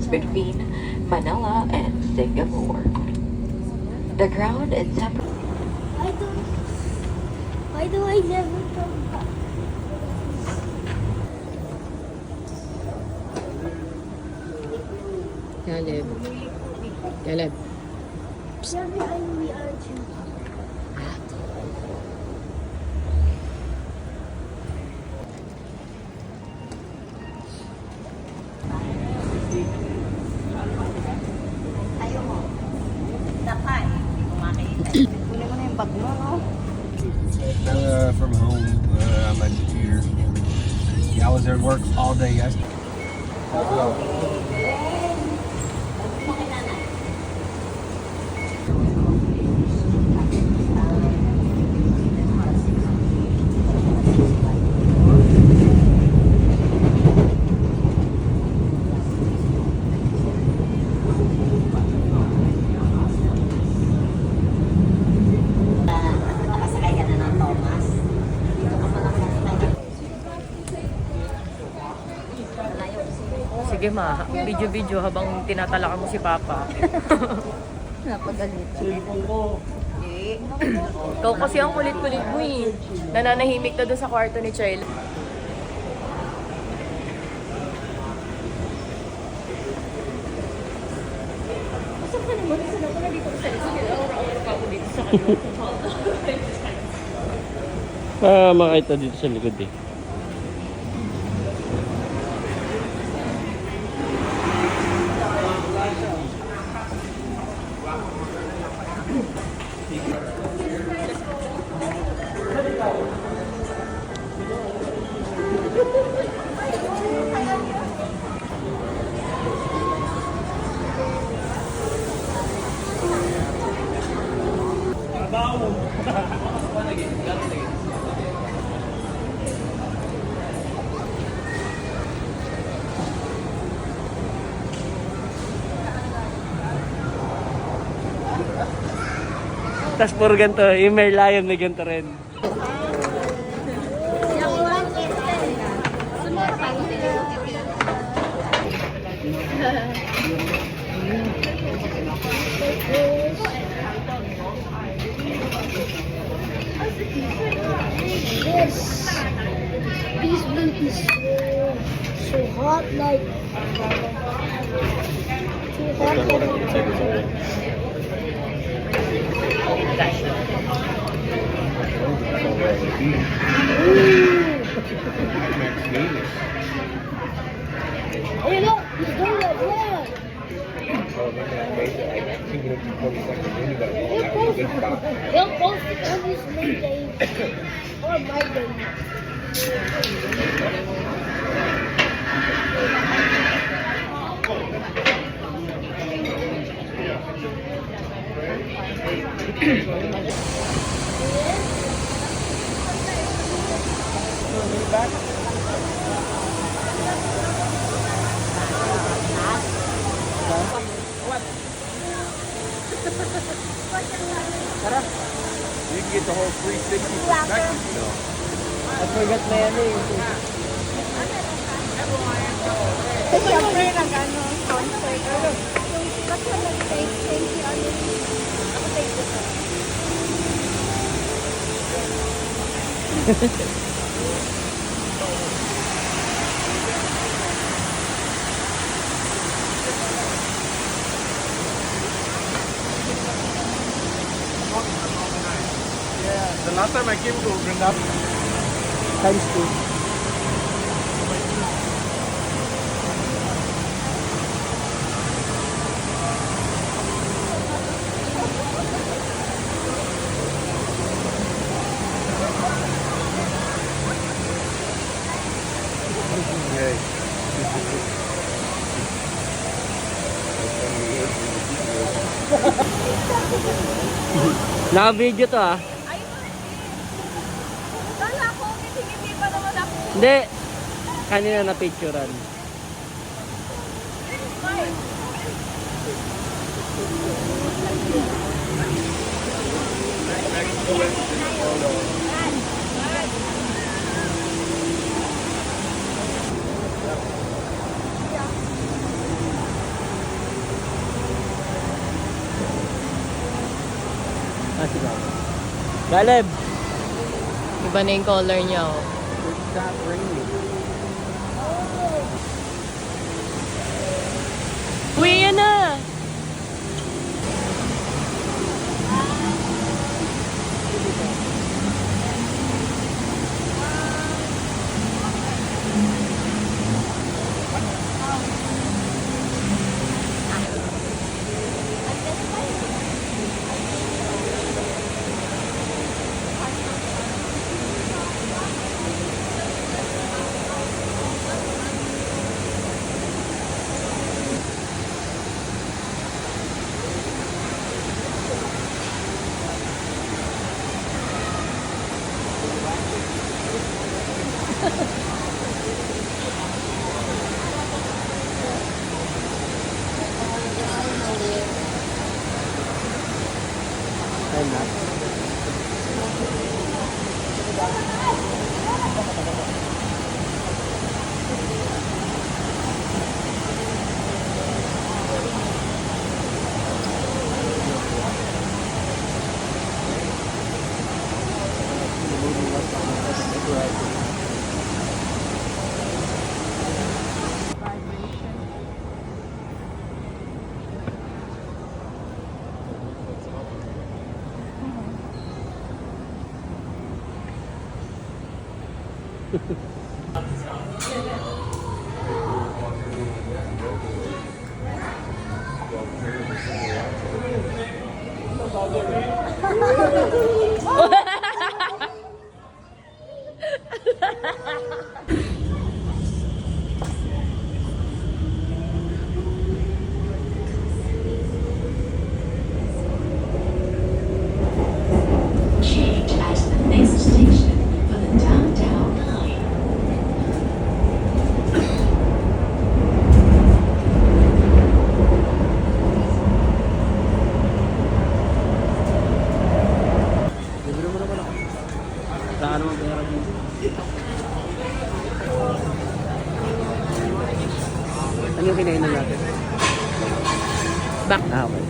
distance between Manila and Singapore. The ground is temporary. Why do I never come back? Caleb. Caleb. Sabi ay we are two. Ayaw mo. Tapay. Hindi ko makita. Kunin mo na yung bag mo, no? From home on my computer. Yeah, I was at work all day yesterday. Nakasakay ka na ng Thomas. Dito ka pala nakasakay. Sige ma, video-video habang tinatalakan mo si Papa. Napagalitan. Ikaw kasi ang kulit-kulit mo eh. Nananahimik na doon sa kwarto ni Child. Makita dito sa likod eh. Tapos puro ganito, yung Merlion may ganito rin. This will be so hot, like too hot. Hey, look, he's doing that. Yeah. He'll post it on his main page or my page. You can get the whole 360 perspective, you know. I forgot my ano eh. Siyempre, nag-ano, concert. Ba't mo nag-take? Thank you, ano? Ako take this one. The last time I came to Vrindavan, Times 2. Naka-video to ah. Kala ko, hindi pa naman ako. Hindi. Kanina na-picturean. Caleb! Iba na yung color niya, oh. It's not raining. Uy, yan na! Time na. Change at the next station for the downtown line. Libre mo naman ako. Saan naman pera dito? Ano yung kinainan natin? Back. Ah, okay.